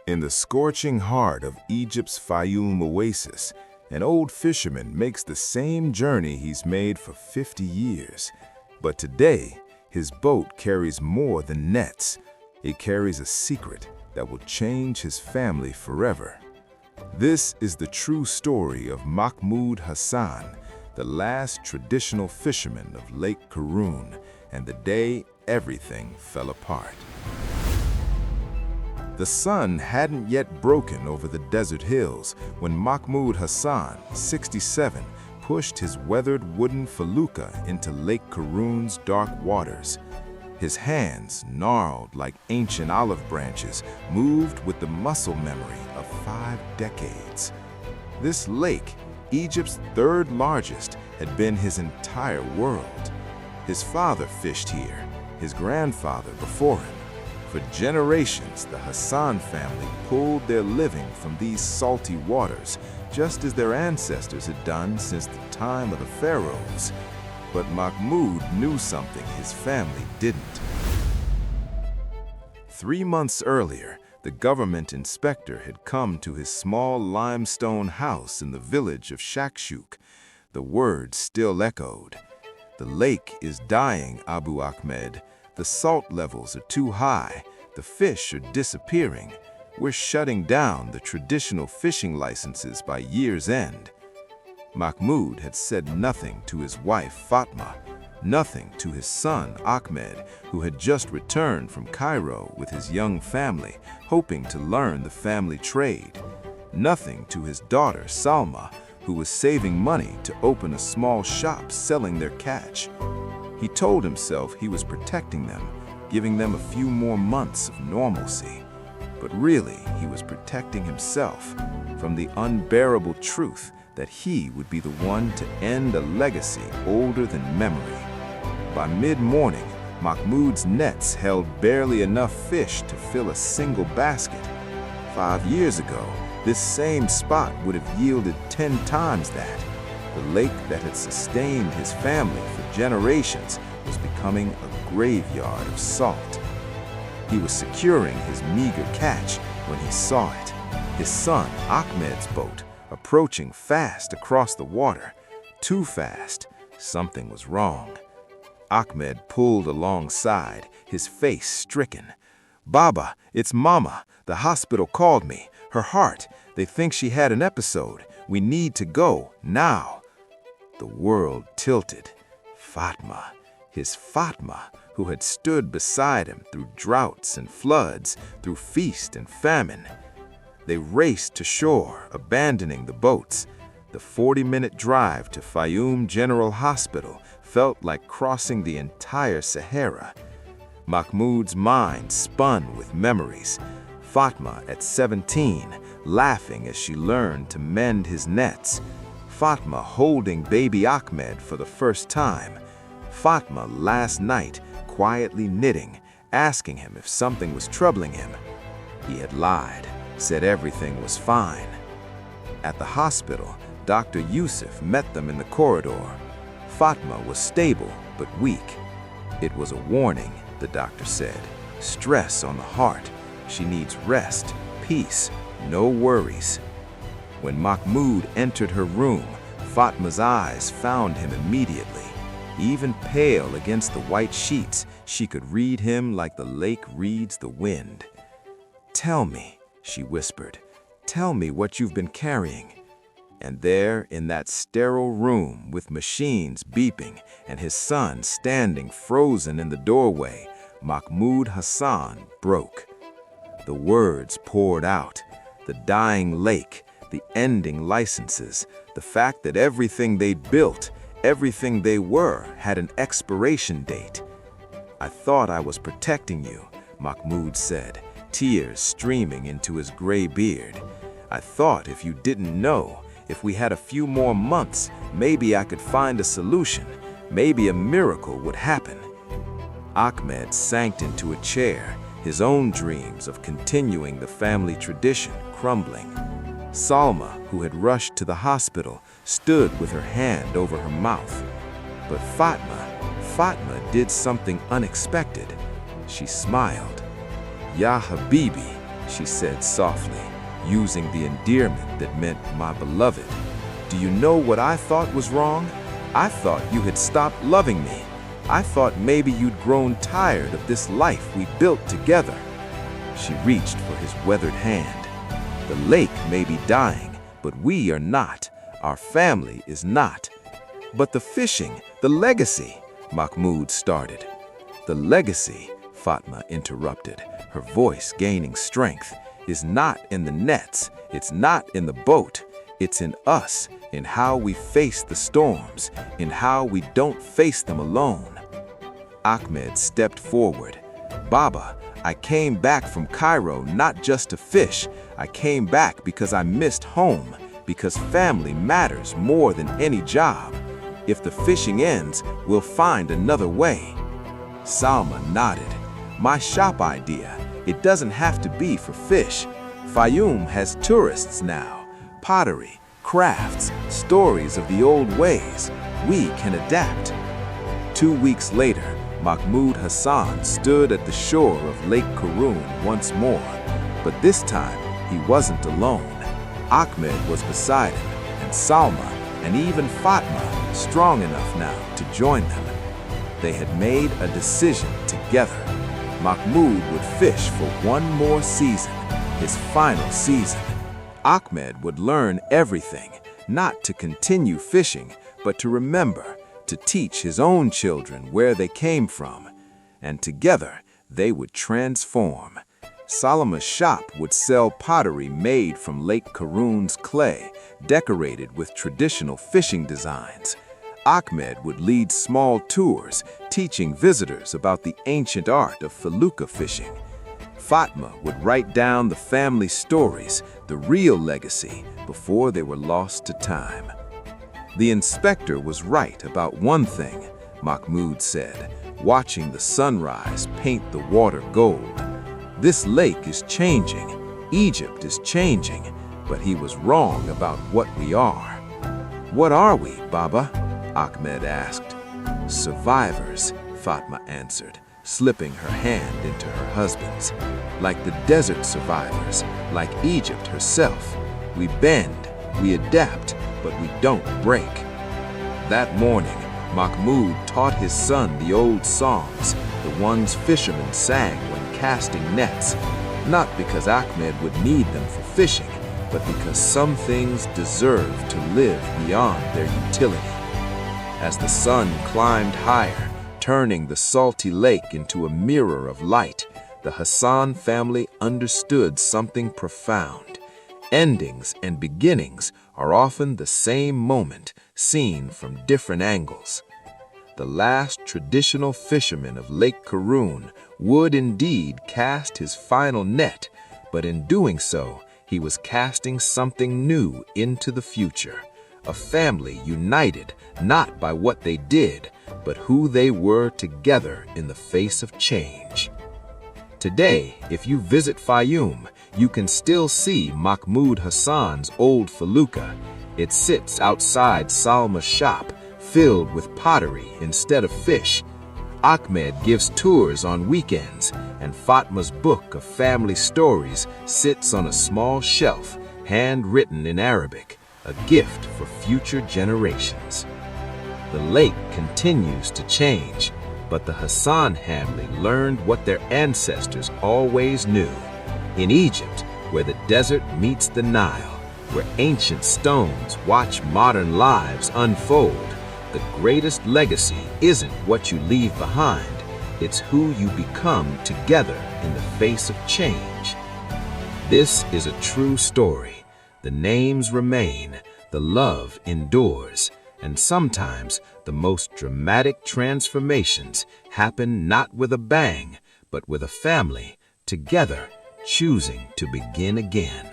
In the scorching heart of Egypt's Faiyum Oasis, an old fisherman makes the same journey he's made for 50 years. But today, his boat carries more than nets. It carries a secret that will change his family forever. This is the true story of Mahmoud Hassan, the last traditional fisherman of Lake Qarun, and the day everything fell apart. The sun hadn't yet broken over the desert hills when Mahmoud Hassan, 67, pushed his weathered wooden felucca into Lake Qarun's dark waters. His hands, gnarled like ancient olive branches, moved with the muscle memory of 5 decades. This lake, Egypt's third largest, had been his entire world. His father fished here, his grandfather before him. For generations, the Hassan family pulled their living from these salty waters, just as their ancestors had done since the time of the pharaohs. But Mahmoud knew something his family didn't. 3 months earlier, the government inspector had come to his small limestone house in the village of Shakshuk. The words still echoed. "The lake is dying, Abu Ahmed. The salt levels are too high. The fish are disappearing. We're shutting down the traditional fishing licenses by year's end." Mahmoud had said nothing to his wife, Fatma, nothing to his son, Ahmed, who had just returned from Cairo with his young family, hoping to learn the family trade, nothing to his daughter, Salma, who was saving money to open a small shop selling their catch. He told himself he was protecting them, giving them a few more months of normalcy. But really, he was protecting himself from the unbearable truth that he would be the one to end a legacy older than memory. By mid-morning, Mahmoud's nets held barely enough fish to fill a single basket. 5 years ago, this same spot would have yielded 10 times that. The lake that had sustained his family for generations was becoming a graveyard of salt. He was securing his meager catch when he saw it. His son, Ahmed's boat, approaching fast across the water. Too fast. Something was wrong. Ahmed pulled alongside, his face stricken. "Baba, it's Mama. The hospital called me. Her heart. They think she had an episode. We need to go, now." The world tilted. Fatma, his Fatma, who had stood beside him through droughts and floods, through feast and famine. They raced to shore, abandoning the boats. The 40-minute drive to Faiyum General Hospital felt like crossing the entire Sahara. Mahmoud's mind spun with memories. Fatma at 17, laughing as she learned to mend his nets. Fatma holding baby Ahmed for the first time. Fatma last night, quietly knitting, asking him if something was troubling him. He had lied, said everything was fine. At the hospital, Dr. Yusuf met them in the corridor. Fatma was stable but weak. It was a warning, the doctor said. Stress on the heart. She needs rest, peace, no worries. When Mahmoud entered her room, Fatma's eyes found him immediately. Even pale against the white sheets, she could read him like the lake reads the wind. "Tell me," she whispered, "tell me what you've been carrying." And there, in that sterile room with machines beeping and his son standing frozen in the doorway, Mahmoud Hassan broke. The words poured out. The dying lake, the ending licenses, the fact that everything they'd built, everything they were, had an expiration date. "I thought I was protecting you," Mahmoud said, tears streaming into his gray beard. "I thought if you didn't know, if we had a few more months, maybe I could find a solution. Maybe a miracle would happen." Ahmed sank into a chair, his own dreams of continuing the family tradition crumbling. Salma, who had rushed to the hospital, stood with her hand over her mouth. But Fatma did something unexpected. She smiled. "Ya Habibi," she said softly, using the endearment that meant my beloved. Do you know what I thought was wrong? I thought you had stopped loving me. I thought maybe you'd grown tired of this life we built together. She reached for his weathered hand. The lake may be dying, but we are not. Our family is not. But the fishing, the legacy, Mahmoud started. The legacy, Fatma interrupted, her voice gaining strength, is not in the nets, it's not in the boat, it's in us, in how we face the storms, in how we don't face them alone. Ahmed stepped forward. Baba, I came back from Cairo not just to fish. I came back because I missed home, because family matters more than any job. If the fishing ends, we'll find another way. Salma nodded. My shop idea, it doesn't have to be for fish. Faiyum has tourists now, pottery, crafts, stories of the old ways. We can adapt. 2 weeks later, Mahmoud Hassan stood at the shore of Lake Qarun once more, but this time he wasn't alone. Ahmed was beside him, and Salma, and even Fatma, strong enough now to join them. They had made a decision together. Mahmoud would fish for one more season, his final season. Ahmed would learn everything, not to continue fishing, but to remember, to teach his own children where they came from, and together they would transform. Salma's shop would sell pottery made from Lake Qarun's clay, decorated with traditional fishing designs. Ahmed would lead small tours, teaching visitors about the ancient art of felucca fishing. Fatma would write down the family stories, the real legacy, before they were lost to time. The inspector was right about one thing, Mahmoud said, watching the sunrise paint the water gold. This lake is changing, Egypt is changing, but he was wrong about what we are. What are we, Baba? Ahmed asked. Survivors, Fatma answered, slipping her hand into her husband's. Like the desert survivors, like Egypt herself. We bend, we adapt, but we don't break. That morning, Mahmoud taught his son the old songs, the ones fishermen sang when casting nets, not because Ahmed would need them for fishing, but because some things deserve to live beyond their utility. As the sun climbed higher, turning the salty lake into a mirror of light, the Hassan family understood something profound. Endings and beginnings are often the same moment, seen from different angles. The last traditional fisherman of Lake Qarun would indeed cast his final net, but in doing so, he was casting something new into the future. A family united not by what they did, but who they were together in the face of change. Today, if you visit Faiyum, you can still see Mahmoud Hassan's old felucca. It sits outside Salma's shop, filled with pottery instead of fish. Ahmed gives tours on weekends, and Fatma's book of family stories sits on a small shelf, handwritten in Arabic, a gift for future generations. The lake continues to change, but the Hassan family learned what their ancestors always knew. In Egypt, where the desert meets the Nile, where ancient stones watch modern lives unfold, the greatest legacy isn't what you leave behind, it's who you become together in the face of change. This is a true story. The names remain, the love endures, and sometimes the most dramatic transformations happen not with a bang, but with a family together choosing to begin again.